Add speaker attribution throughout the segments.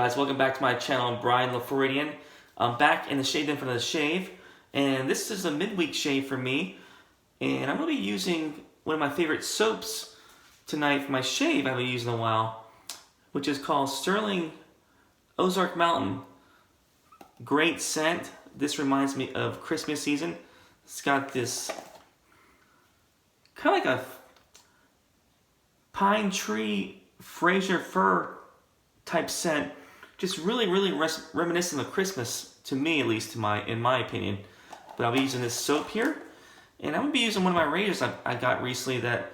Speaker 1: guys, welcome back to my channel. I'm Brian LaFloridian. I'm back in the shave in for the shave, and this is a midweek shave for me. And I'm going to be using one of my favorite soaps tonight for my shave I haven't used in a while, which is called Stirling Ozark Mountain. Great scent. This reminds me of Christmas season. It's got this kind of like a pine tree Fraser fir type scent, just really reminiscent of Christmas to me, at least in my opinion. But I'll be using this soap here, and I'm gonna be using one of my razors I got recently that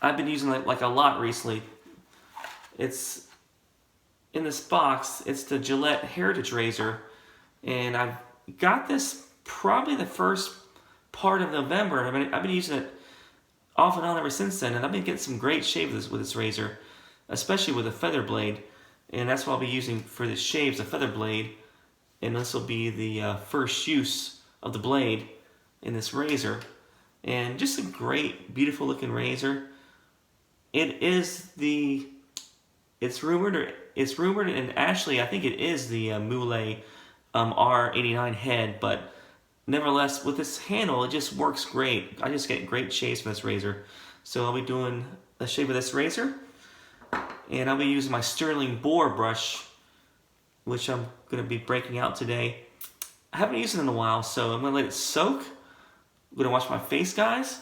Speaker 1: I've been using like a lot recently. It's in this box. It's the Gillette Heritage Razor, and I've got this probably the first part of November. I've been using it off and on ever since then, and I've been getting some great shaves with this razor, especially with a feather blade. And that's what I'll be using for this shave, is a feather blade. And this will be the first use of the blade in this razor. And just a great, beautiful looking razor. It's rumored, and actually I think it is the Mule R89 head, but nevertheless, with this handle, it just works great. I just get great shaves from this razor. So I'll be doing a shave with this razor, and I'll be using my Stirling Boar brush, which I'm going to be breaking out today. I haven't used it in a while, so I'm going to let it soak. I'm going to wash my face, guys.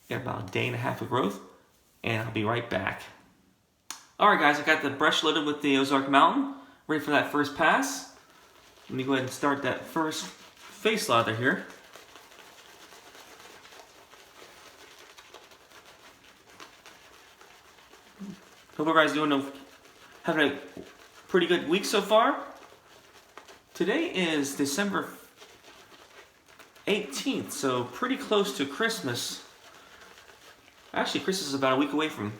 Speaker 1: Got about a day and a half of growth, and I'll be right back. Alright guys, I got the brush loaded with the Ozark Mountain, ready for that first pass. Let me go ahead and start that first face lather here. Hope you guys having a pretty good week so far. Today is December 18th, so pretty close to Christmas. Actually, Christmas is about a week away from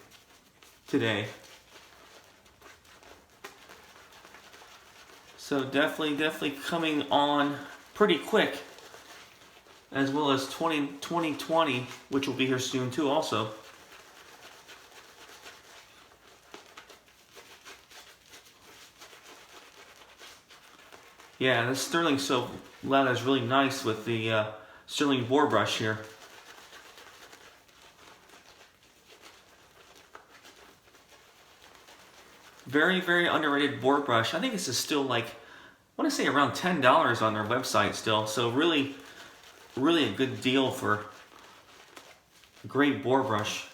Speaker 1: today. So definitely coming on pretty quick, as well as 2020, which will be here soon too also. Yeah, this Stirling soap lather is really nice with the Stirling Boar brush here. Very underrated boar brush. I think this is still like, I want to say around $10 on their website still. So really a good deal for a great boar brush.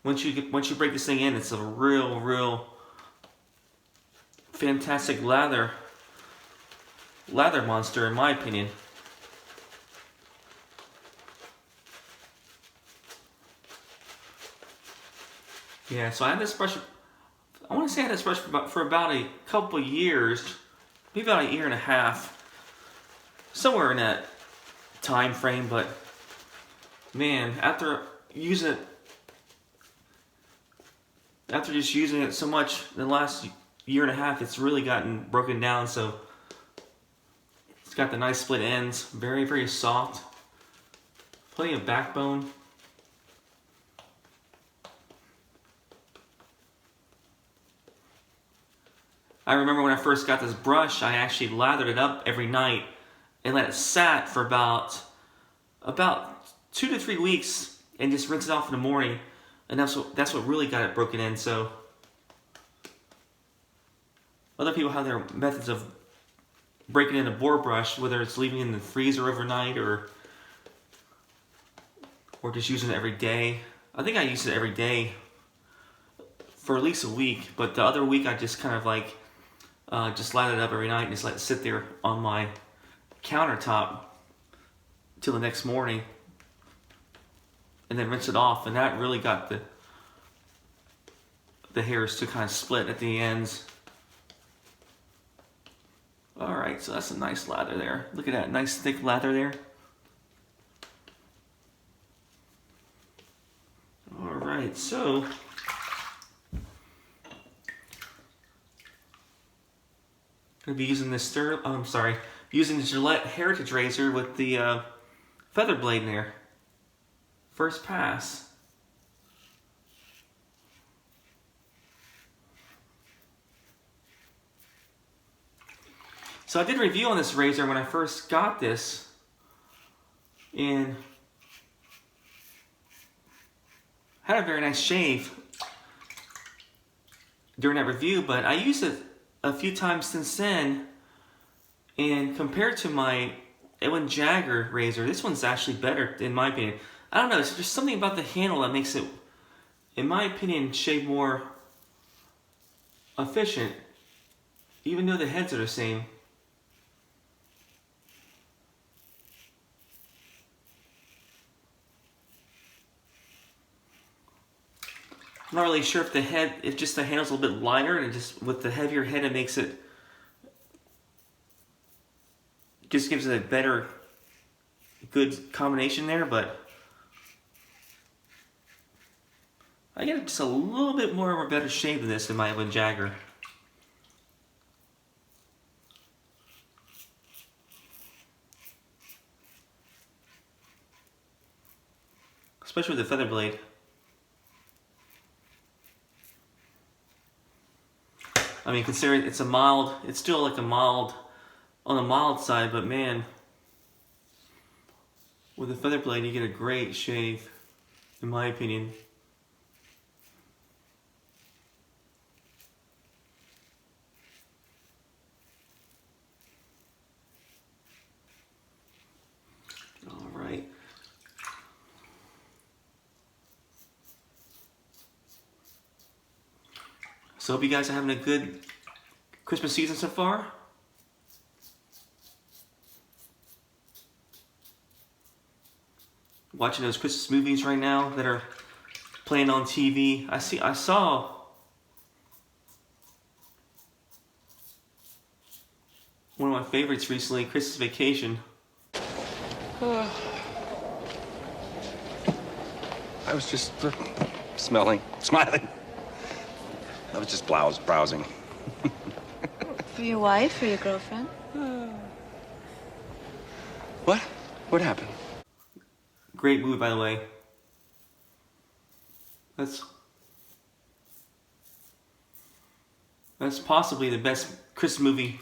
Speaker 1: Once you break this thing in, it's a real fantastic lather monster, in my opinion. Yeah, so I had this brush, I want to say I had this brush for about a couple years, maybe about a year and a half, somewhere in that time frame. But man, after just using it so much in the last year and a half, it's really gotten broken down. So it's got the nice split ends, very soft, plenty of backbone. I remember when I first got this brush, I actually lathered it up every night and let it sat for about 2 to 3 weeks, and just rinse it off in the morning. And that's what really got it broken in. So other people have their methods of breaking in a boar brush, whether it's leaving it in the freezer overnight or just using it every day. I think I use it every day for at least a week, but the other week I just kind of like just light it up every night and just let it sit there on my countertop till the next morning, and then rinse it off. And that really got the hairs to kind of split at the ends. Alright, so that's a nice lather there. Look at that, nice thick lather there. Alright, so I'm going to be using this using the Gillette Heritage Razor with the feather blade in there. First pass. So I did a review on this razor when I first got this, and had a very nice shave during that review, but I used it a few times since then, and compared to my Edwin Jagger razor, this one's actually better in my opinion. I don't know, there's just something about the handle that makes it, in my opinion, shave more efficient, even though the heads are the same. I'm not really sure if the head, if just the handle's a little bit lighter, and just with the heavier head it makes it, just gives it a better, good combination there, but I get just a little bit more of a better shave than this in my Edwin Jagger. Especially with the feather blade. I mean, considering it's a mild, it's still like a mild, on the mild side, but man, with a feather blade you get a great shave, in my opinion. Alright. So hope you guys are having a good Christmas season so far. Watching those Christmas movies right now that are playing on TV. I saw one of my favorites recently, Christmas Vacation.
Speaker 2: I was just smiling. I was just browsing.
Speaker 3: For your wife or your girlfriend?
Speaker 2: What? What happened?
Speaker 1: Great movie, by the way. That's possibly the best Christmas movie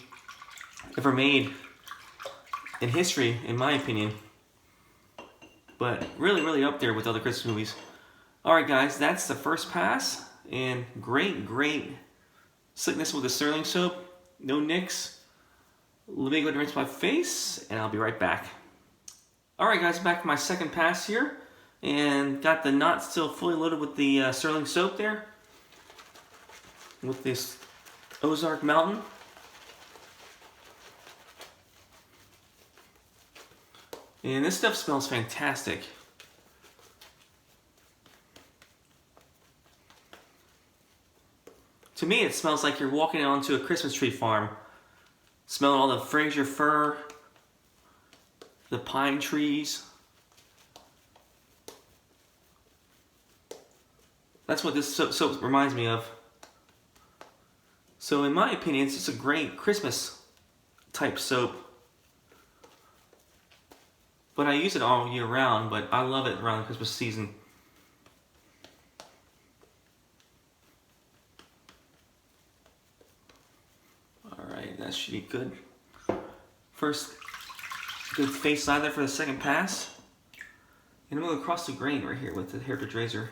Speaker 1: ever made in history, in my opinion. But really, really up there with other Christmas movies. Alright guys, that's the first pass. And great slickness with the Stirling soap. No nicks. Let me go and rinse my face, and I'll be right back. Alright guys, back for my second pass here. And got the knot still fully loaded with the Stirling soap there. With this Ozark Mountain. And this stuff smells fantastic. To me, it smells like you're walking onto a Christmas tree farm. Smelling all the Fraser fir, the pine trees. That's what this soap reminds me of. So in my opinion, it's just a great Christmas type soap. But I use it all year round, but I love it around the Christmas season. Alright, that should be good. First, good face side there for the second pass. And I'm going to go across the grain right here with the heritage razor.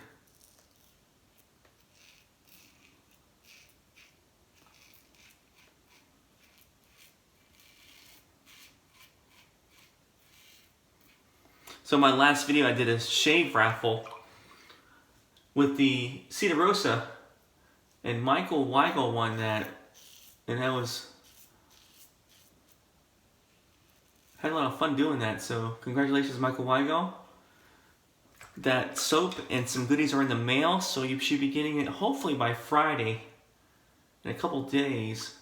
Speaker 1: So my last video I did a shave raffle with the Cedar Rosa, and Michael Weigel won that, and that was, had a lot of fun doing that, so congratulations Michael Weigel. That soap and some goodies are in the mail, so you should be getting it hopefully by Friday, in a couple days.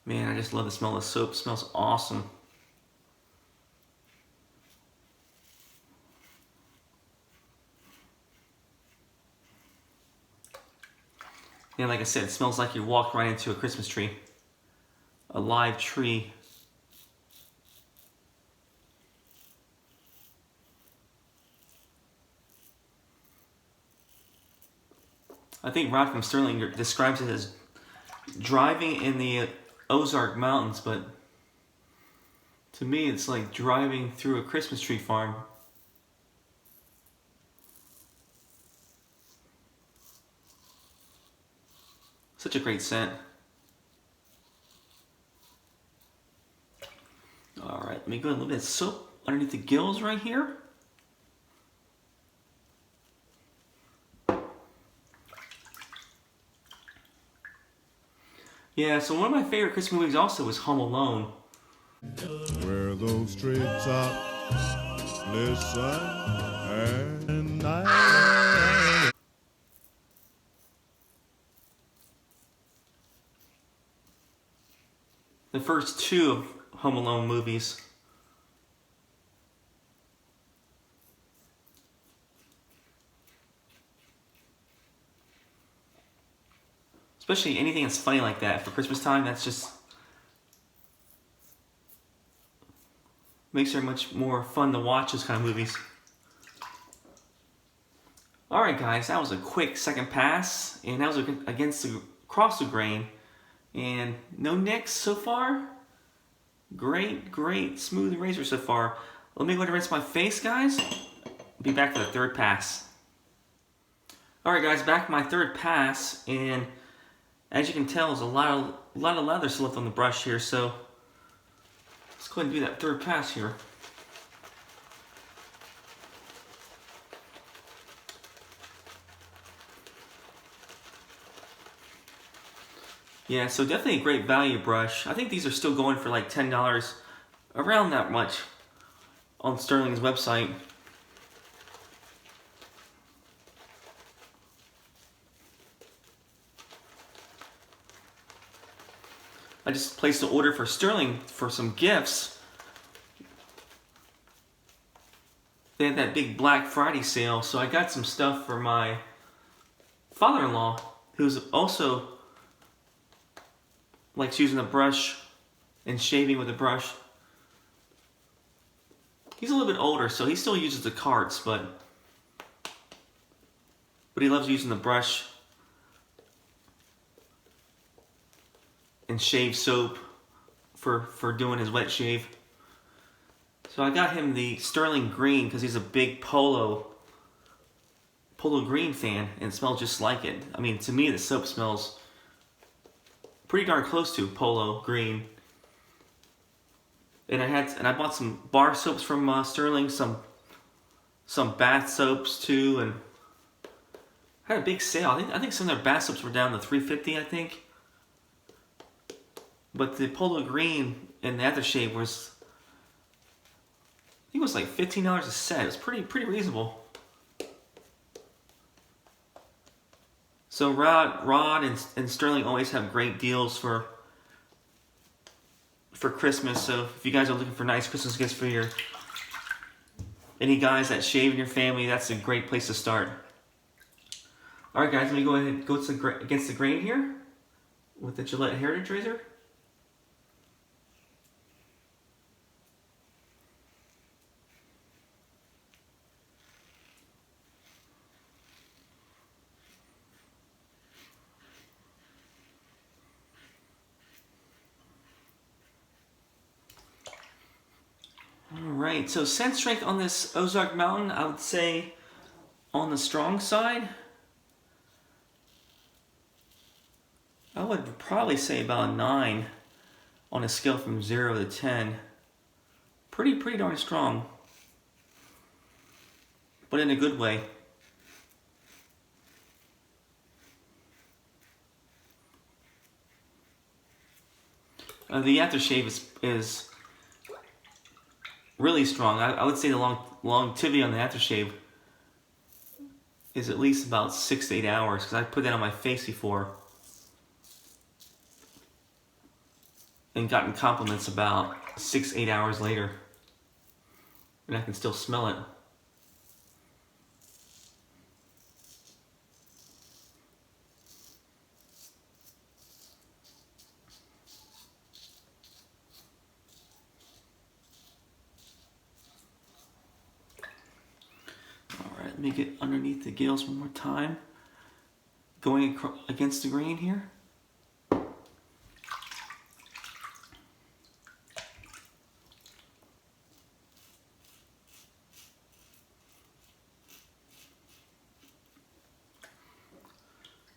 Speaker 1: Man, I just love the smell of soap. It smells awesome. And like I said, it smells like you walked right into a Christmas tree. A live tree. I think Rod from Stirling describes it as driving in the Ozark Mountains, but to me it's like driving through a Christmas tree farm. Such a great scent. Alright, let me go a little bit of soap underneath the gills right here. Yeah, so one of my favorite Christmas movies also is Home Alone.
Speaker 4: Where those treetops listen and I.
Speaker 1: The first two of Home Alone movies. Especially anything that's funny like that for Christmas time, that's just makes it much more fun to watch those kind of movies. Alright guys, that was a quick second pass, and that was against the across the grain, and no nicks so far. Great smooth razor so far. Let me go ahead and rinse my face, guys. Be back for the third pass. Alright guys, back for my third pass, and as you can tell, there's a lot of leather still left on the brush here, so let's go ahead and do that third pass here. Yeah, so definitely a great value brush. I think these are still going for like $10, around that much, on Stirling's website. I just placed an order for Stirling for some gifts. They had that big Black Friday sale, so I got some stuff for my father-in-law, who's also likes using a brush and shaving with a brush. He's a little bit older, so he still uses the carts, but he loves using the brush and shave soap for doing his wet shave. So I got him the Stirling Green because he's a big Polo Green fan, and it smells just like it. I mean, to me, the soap smells pretty darn close to Polo Green. And I bought some bar soaps from Stirling, some bath soaps too, and had a big sale. I think some of their bath soaps were down to $3.50, I think. But the Polo Green and the aftershave was, I think it was like $15 a set. It was pretty reasonable. So Rod and Stirling always have great deals for Christmas. So if you guys are looking for nice Christmas gifts for any guys that shave in your family, that's a great place to start. All right, guys, let me go ahead and go against the grain here with the Gillette Heritage Razor. Alright, so scent strength on this Ozark Mountain, I would say on the strong side. I would probably say about a 9 on a scale from 0 to 10. Pretty darn strong. But in a good way. The aftershave is really strong. I would say the longevity on the aftershave is at least about 6 to 8 hours, because I put that on my face before and gotten compliments about 6-8 hours later, and I can still smell it. Let me get underneath the gills one more time. going against the grain here.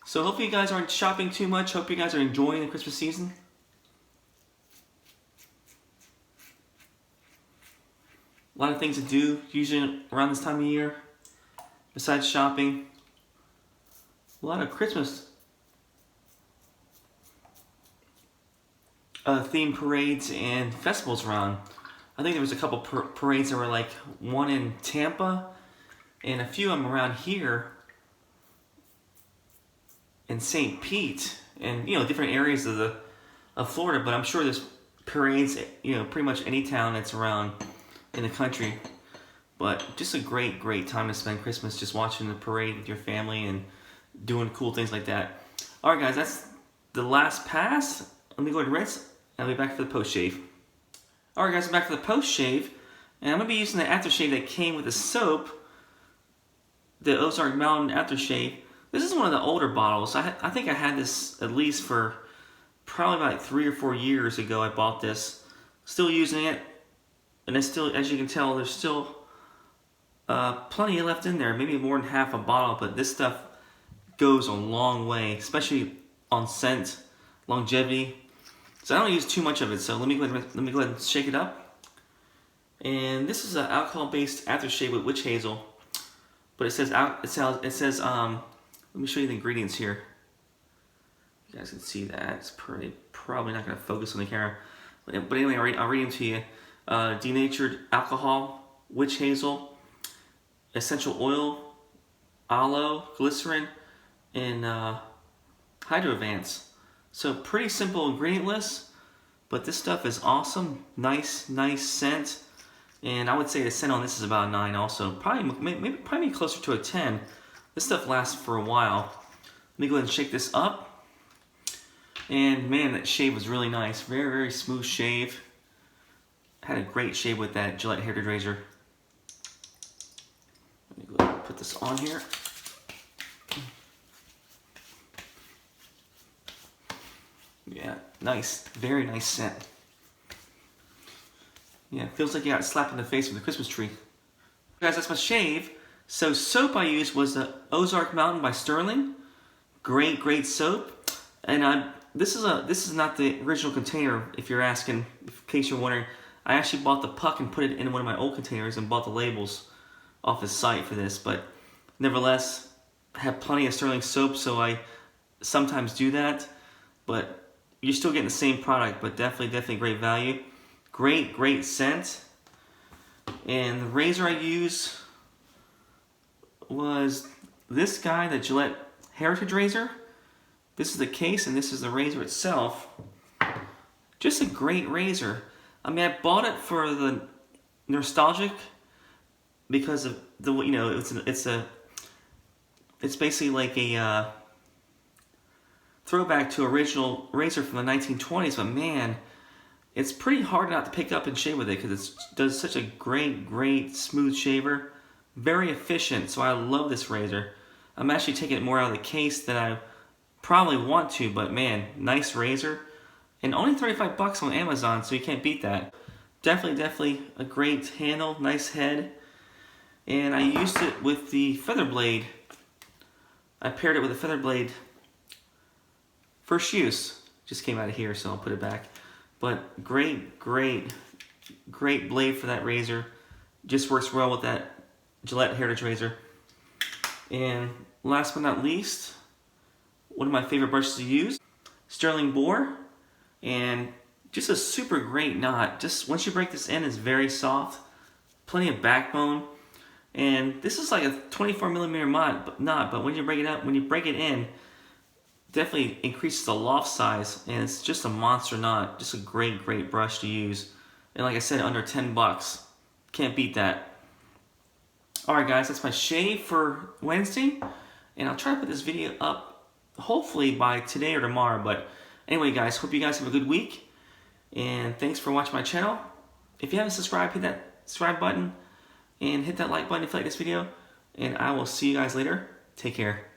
Speaker 1: So hopefully you guys aren't shopping too much. Hope you guys are enjoying the Christmas season. A lot of things to do usually around this time of year. Besides shopping. A lot of Christmas themed parades and festivals around. I think there was a couple parades that were like one in Tampa and a few of them around here in St. Pete and different areas of Florida, but I'm sure there's parades pretty much any town that's around in the country. But just a great time to spend Christmas, just watching the parade with your family and doing cool things like that. Alright guys, that's the last pass. Let me go ahead and rinse and I'll be back for the post shave. Alright guys, I'm back for the post shave and I'm going to be using the aftershave that came with the soap, the Ozark Mountain aftershave. This is one of the older bottles. I think I had this at least for probably about 3 or 4 years ago. I bought this. Still using it. And it's still, as you can tell, there's still plenty left in there. Maybe more than half a bottle. But this stuff goes a long way. Especially on scent, longevity. So I don't use too much of it. So let me go ahead and shake it up. And this is an alcohol-based aftershave with witch hazel. But it says let me show you the ingredients here. You guys can see that. It's probably not going to focus on the camera. But anyway, I'll read them to you. Denatured alcohol, witch hazel, essential oil, aloe, glycerin, and hydrovance. So pretty simple ingredient list, but this stuff is awesome. Nice scent. And I would say the scent on this is about a 9 also. Probably closer to a 10. This stuff lasts for a while. Let me go ahead and shake this up. And man, that shave was really nice. Very smooth shave. Had a great shave with that Gillette hair razor. Let me go ahead and put this on here. Yeah, nice. Very nice scent. Yeah, it feels like you got slapped in the face with a Christmas tree. Guys, that's my shave. So soap I used was the Ozark Mountain by Stirling. Great soap. And this is not the original container, if you're asking, in case you're wondering. I actually bought the puck and put it in one of my old containers and bought the labels off his site for this. But nevertheless, I have plenty of Stirling soap, so I sometimes do that. But you're still getting the same product, but definitely great value. Great scent. And the razor I use was this guy, the Gillette Heritage Razor. This is the case and this is the razor itself. Just a great razor. I mean, I bought it for the nostalgic because of the it's basically like a throwback to original razor from the 1920s. But man, it's pretty hard not to pick up and shave with it because it does such a great smooth shaver. Very efficient, so I love this razor. I'm actually taking it more out of the case than I probably want to, but man, nice razor. And only 35 bucks on Amazon, so you can't beat that. Definitely a great handle, nice head. And I used it with the feather blade. I paired it with a feather blade. First use. Just came out of here, so I'll put it back. But great blade for that razor. Just works well with that Gillette Heritage Razor. And last but not least, one of my favorite brushes to use, Stirling Boar. And just a super great knot. Just once you break this in, it's very soft. Plenty of backbone. And this is like a 24mm knot, but when you break it in, definitely increases the loft size, and it's just a monster knot. Just a great brush to use. And like I said, under 10 bucks. Can't beat that. Alright guys, that's my shave for Wednesday. And I'll try to put this video up hopefully by today or tomorrow. But anyway guys, hope you guys have a good week. And thanks for watching my channel. If you haven't subscribed, hit that subscribe button. And hit that like button if you like this video. And I will see you guys later. Take care.